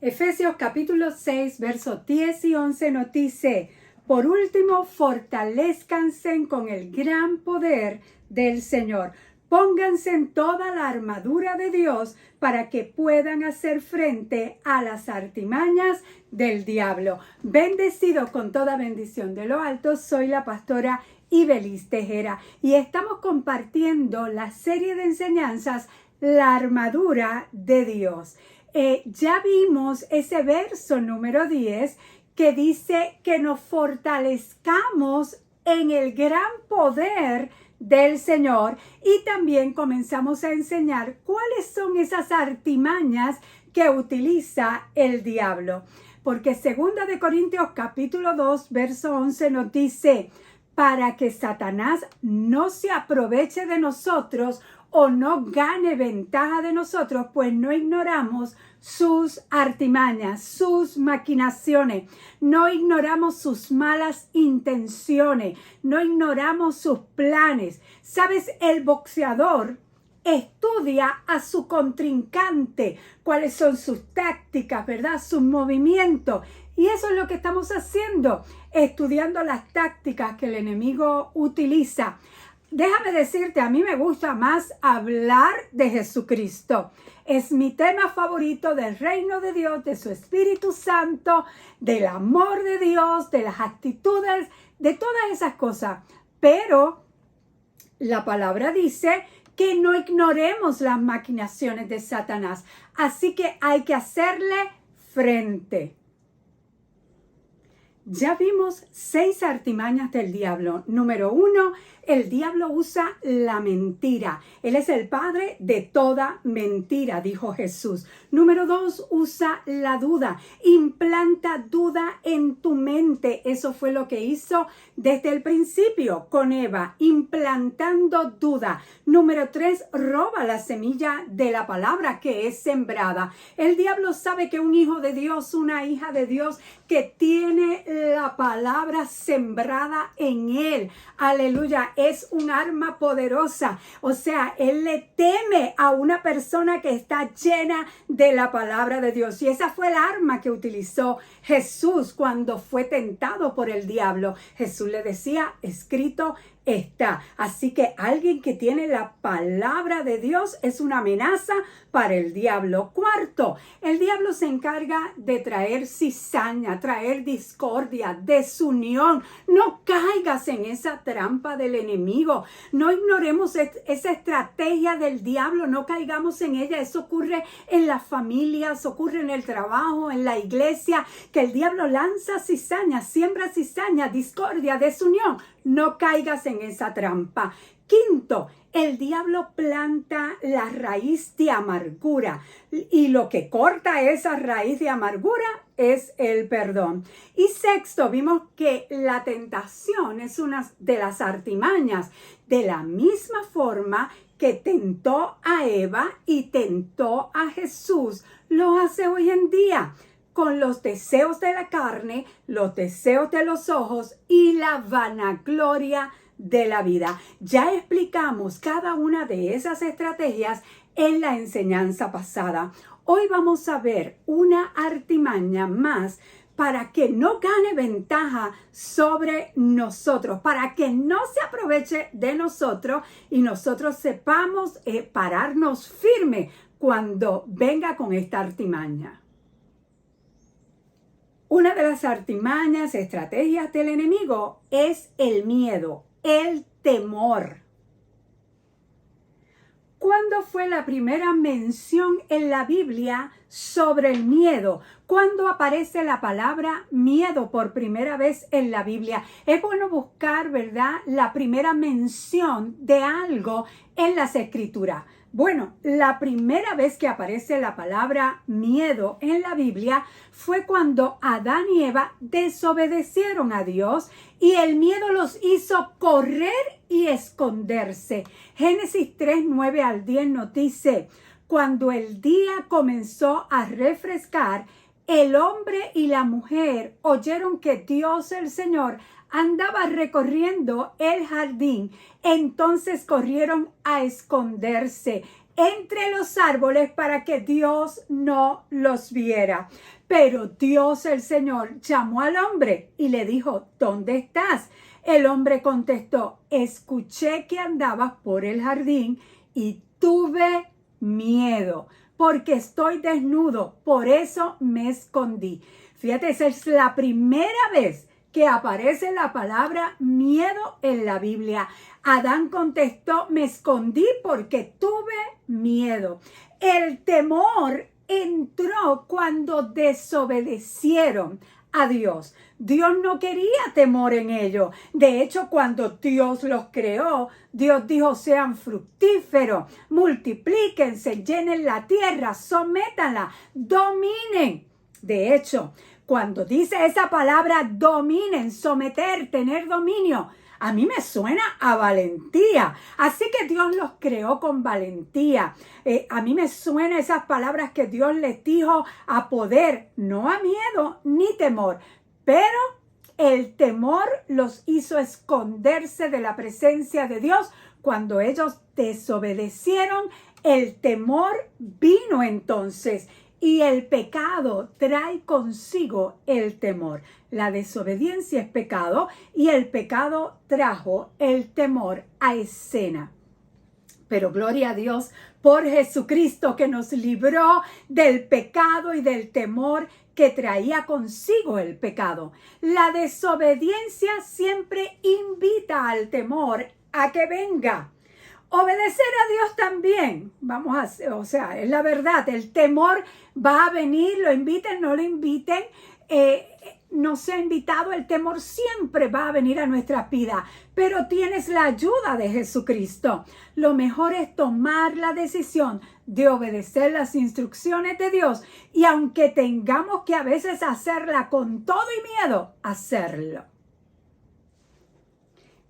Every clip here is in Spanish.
Efesios capítulo 6, versos 10 y 11 nos dice: por último, fortalezcanse con el gran poder del Señor. Pónganse en toda la armadura de Dios para que puedan hacer frente a las artimañas del diablo. Bendecido con toda bendición de lo alto, soy la pastora Ibelis Tejera y estamos compartiendo la serie de enseñanzas La armadura de Dios. Ya vimos ese verso número 10 que dice que nos fortalezcamos en el gran poder del Señor, y también comenzamos a enseñar cuáles son esas artimañas que utiliza el diablo. Porque 2 de Corintios capítulo 2 verso 11 nos dice: para que Satanás no se aproveche de nosotros o no gane ventaja de nosotros, pues no ignoramos sus artimañas, sus maquinaciones, no ignoramos sus malas intenciones, no ignoramos sus planes. ¿Sabes? El boxeador estudia a su contrincante, cuáles son sus tácticas, ¿verdad? Sus movimientos. Y eso es lo que estamos haciendo, estudiando las tácticas que el enemigo utiliza. Déjame decirte, a mí me gusta más hablar de Jesucristo. Es mi tema favorito, del reino de Dios, de su Espíritu Santo, del amor de Dios, de las actitudes, de todas esas cosas. Pero la palabra dice que no ignoremos las maquinaciones de Satanás. Así que hay que hacerle frente. Ya vimos 6 artimañas del diablo. Número 1, el diablo usa la mentira. Él es el padre de toda mentira, dijo Jesús. Número 2, usa la duda. Implanta duda en tu mente. Eso fue lo que hizo desde el principio con Eva, implantando duda. Número 3, roba la semilla de la palabra que es sembrada. El diablo sabe que un hijo de Dios, una hija de Dios que tiene la palabra sembrada en él, aleluya, es un arma poderosa. O sea, él le teme a una persona que está llena de la palabra de Dios. Y esa fue el arma que utilizó Jesús cuando fue tentado por el diablo. Jesús le decía: escrito está. Así que alguien que tiene la palabra de Dios es una amenaza para el diablo. Cuarto, el diablo se encarga de traer cizaña, traer discordia, desunión. No caigas en esa trampa del enemigo. No ignoremos esa estrategia del diablo. No caigamos en ella. Eso ocurre en las familias, ocurre en el trabajo, en la iglesia, que el diablo lanza cizaña, siembra cizaña, discordia, desunión. No caigas en esa trampa. Quinto, el diablo planta la raíz de amargura, y lo que corta esa raíz de amargura es el perdón. Y sexto, vimos que la tentación es una de las artimañas, de la misma forma que tentó a Eva y tentó a Jesús, lo hace hoy en día, con los deseos de la carne, los deseos de los ojos y la vanagloria de la vida. Ya explicamos cada una de esas estrategias en la enseñanza pasada. Hoy vamos a ver una artimaña más para que no gane ventaja sobre nosotros, para que no se aproveche de nosotros y nosotros sepamos pararnos firme cuando venga con esta artimaña. Una de las artimañas, estrategias del enemigo es el miedo, el temor. ¿Cuándo fue la primera mención en la Biblia sobre el miedo? ¿Cuándo aparece la palabra miedo por primera vez en la Biblia? Es bueno buscar, ¿verdad?, la primera mención de algo en las Escrituras. Bueno, la primera vez que aparece la palabra miedo en la Biblia fue cuando Adán y Eva desobedecieron a Dios y el miedo los hizo correr y esconderse. Génesis 3, 9 al 10 nos dice: cuando el día comenzó a refrescar, el hombre y la mujer oyeron que Dios el Señor andaba recorriendo el jardín. Entonces corrieron a esconderse entre los árboles para que Dios no los viera. Pero Dios el Señor llamó al hombre y le dijo, ¿dónde estás? El hombre contestó, escuché que andabas por el jardín y tuve miedo porque estoy desnudo, por eso me escondí. Fíjate, esa es la primera vez que aparece la palabra miedo en la Biblia. Adán contestó, me escondí porque tuve miedo. El temor entró cuando desobedecieron a Dios. Dios no quería temor en ellos. De hecho, cuando Dios los creó, Dios dijo, sean fructíferos, multiplíquense, llenen la tierra, sométanla, dominen. De hecho, cuando dice esa palabra dominen, someter, tener dominio, a mí me suena a valentía. Así que Dios los creó con valentía. A mí me suenan esas palabras que Dios les dijo a poder, no a miedo ni temor. Pero el temor los hizo esconderse de la presencia de Dios. Cuando ellos desobedecieron, el temor vino entonces. Y el pecado trae consigo el temor. La desobediencia es pecado y el pecado trajo el temor a escena. Pero gloria a Dios por Jesucristo que nos libró del pecado y del temor que traía consigo el pecado. La desobediencia siempre invita al temor a que venga. Obedecer a Dios también, es la verdad, el temor va a venir, lo inviten, no lo inviten, no sea invitado, el temor siempre va a venir a nuestras vidas, pero tienes la ayuda de Jesucristo. Lo mejor es tomar la decisión de obedecer las instrucciones de Dios y aunque tengamos que a veces hacerla con todo y miedo, hacerlo.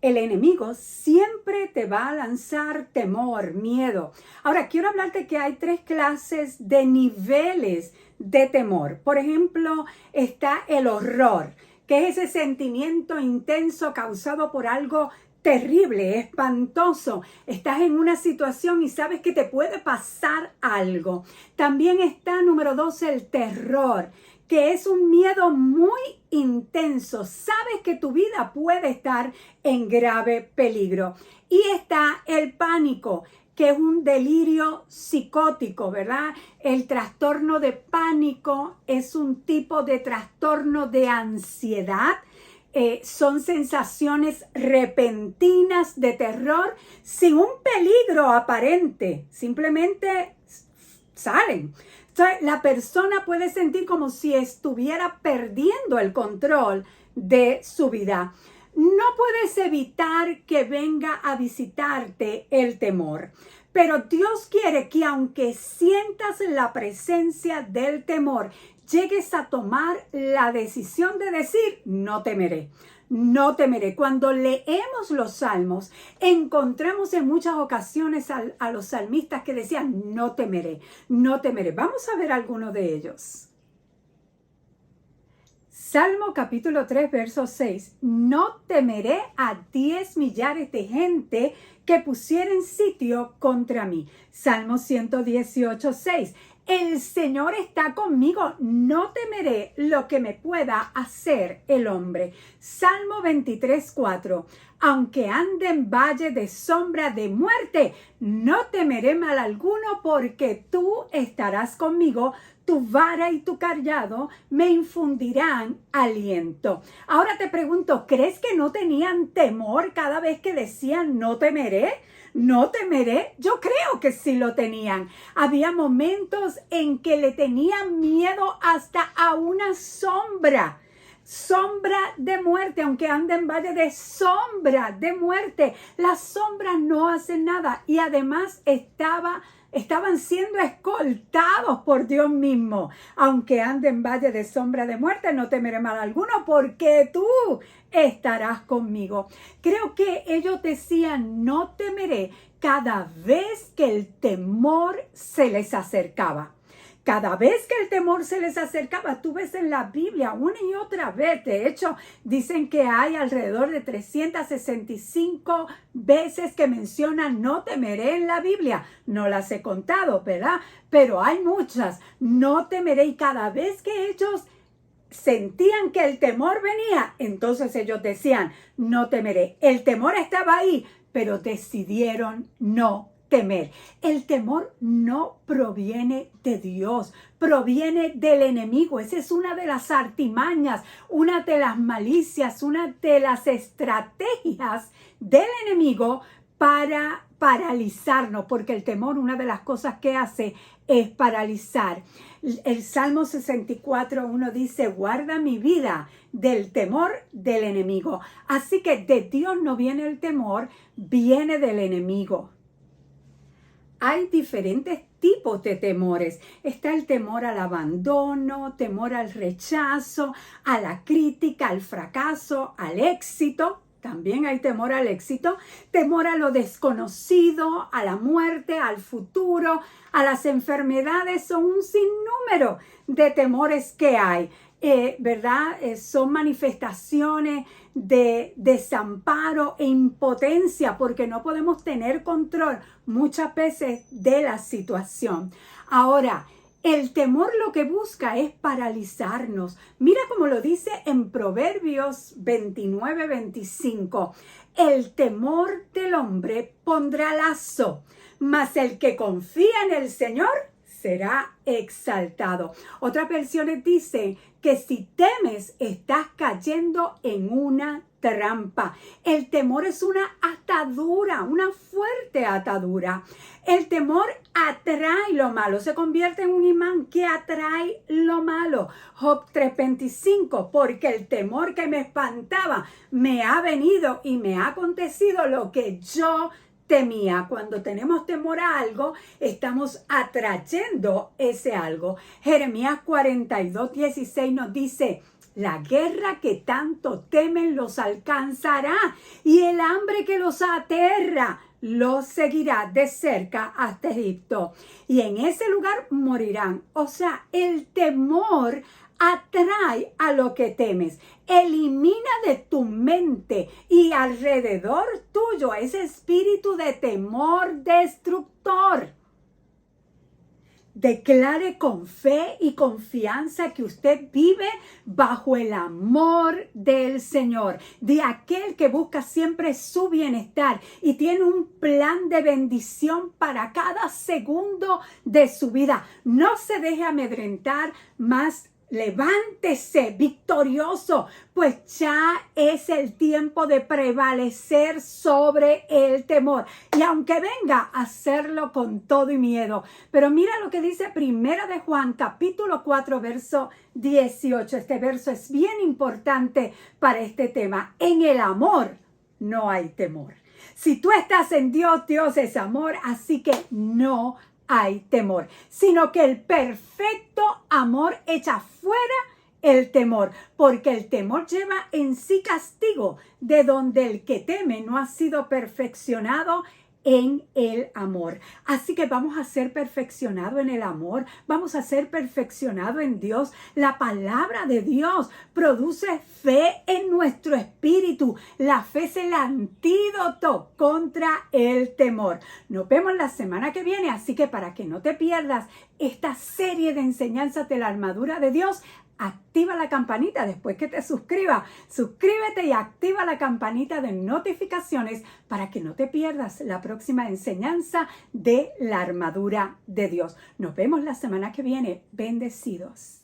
El enemigo siempre te va a lanzar temor, miedo. Ahora, quiero hablarte que hay 3 clases de niveles de temor. Por ejemplo, está el horror, que es ese sentimiento intenso causado por algo terrible, espantoso. Estás en una situación y sabes que te puede pasar algo. También está, número 2, el terror, que es un miedo muy intenso. Sabes que tu vida puede estar en grave peligro. Y está el pánico, que es un delirio psicótico, ¿verdad? El trastorno de pánico es un tipo de trastorno de ansiedad. Son sensaciones repentinas de terror sin un peligro aparente. Simplemente salen. Entonces, la persona puede sentir como si estuviera perdiendo el control de su vida. No puedes evitar que venga a visitarte el temor, pero Dios quiere que aunque sientas la presencia del temor, llegues a tomar la decisión de decir, no temeré. No temeré. Cuando leemos los salmos, encontramos en muchas ocasiones a los salmistas que decían, no temeré, no temeré. Vamos a ver algunos de ellos. Salmo capítulo 3, verso 6. No temeré a 10 millares de gente que pusieren sitio contra mí. Salmo 118, 6. El Señor está conmigo, no temeré lo que me pueda hacer el hombre. Salmo 23, 4. Aunque ande en valle de sombra de muerte, no temeré mal alguno porque tú estarás conmigo. Tu vara y tu cayado me infundirán aliento. Ahora te pregunto, ¿crees que no tenían temor cada vez que decían no temeré? ¿No temeré? Yo creo que sí lo tenían. Había momentos en que le tenían miedo hasta a una sombra. Sombra de muerte, aunque ande en valle de sombra de muerte. Las sombras no hacen nada y además estaban siendo escoltados por Dios mismo. Aunque ande en valle de sombra de muerte, no temeré mal alguno porque tú estarás conmigo. Creo que ellos decían, no temeré cada vez que el temor se les acercaba. Cada vez que el temor se les acercaba, tú ves en la Biblia una y otra vez, de hecho, dicen que hay alrededor de 365 veces que mencionan no temeré en la Biblia. No las he contado, ¿verdad? Pero hay muchas. No temeré, y cada vez que ellos sentían que el temor venía, entonces ellos decían, no temeré. El temor estaba ahí, pero decidieron no temer. El temor no proviene de Dios, proviene del enemigo. Esa es una de las artimañas, una de las malicias, una de las estrategias del enemigo para paralizarnos, porque el temor, una de las cosas que hace es paralizar. El Salmo 64:1 dice, guarda mi vida del temor del enemigo. Así que de Dios no viene el temor, viene del enemigo. Hay diferentes tipos de temores. Está el temor al abandono, temor al rechazo, a la crítica, al fracaso, al éxito. También hay temor al éxito, temor a lo desconocido, a la muerte, al futuro, a las enfermedades. Son un sinnúmero de temores que hay, ¿verdad? Son manifestaciones de desamparo e impotencia porque no podemos tener control muchas veces de la situación. Ahora, el temor lo que busca es paralizarnos. Mira cómo lo dice en Proverbios 29:25. El temor del hombre pondrá lazo, mas el que confía en el Señor será exaltado. Otras versiones dicen que si temes, estás cayendo en una trampa. El temor es una atadura, una fuerte atadura. El temor atrae lo malo, se convierte en un imán que atrae lo malo. Job 3:25, porque el temor que me espantaba me ha venido y me ha acontecido lo que yo temía. Cuando tenemos temor a algo, estamos atrayendo ese algo. Jeremías 42:16 nos dice, la guerra que tanto temen los alcanzará y el hambre que los aterra los seguirá de cerca hasta Egipto. Y en ese lugar morirán. O sea, el temor atrae a lo que temes. Elimina de tu mente y alrededor tuyo ese espíritu de temor destructor. Declare con fe y confianza que usted vive bajo el amor del Señor, de aquel que busca siempre su bienestar y tiene un plan de bendición para cada segundo de su vida. No se deje amedrentar, más levántese victorioso, pues ya es el tiempo de prevalecer sobre el temor. Y aunque venga, hacerlo con todo y miedo. Pero mira lo que dice Primera de Juan, capítulo 4, verso 18. Este verso es bien importante para este tema. En el amor no hay temor. Si tú estás en Dios, Dios es amor, así que no hay temor, sino que el perfecto amor echa fuera el temor, porque el temor lleva en sí castigo, de donde el que teme no ha sido perfeccionado en el amor. Así que vamos a ser perfeccionados en el amor, vamos a ser perfeccionados en Dios. La palabra de Dios produce fe en nuestro espíritu. La fe es el antídoto contra el temor. Nos vemos la semana que viene, así que para que no te pierdas esta serie de enseñanzas de la armadura de Dios, activa la campanita después que te suscribas. Suscríbete y activa la campanita de notificaciones para que no te pierdas la próxima enseñanza de la armadura de Dios. Nos vemos la semana que viene. Bendecidos.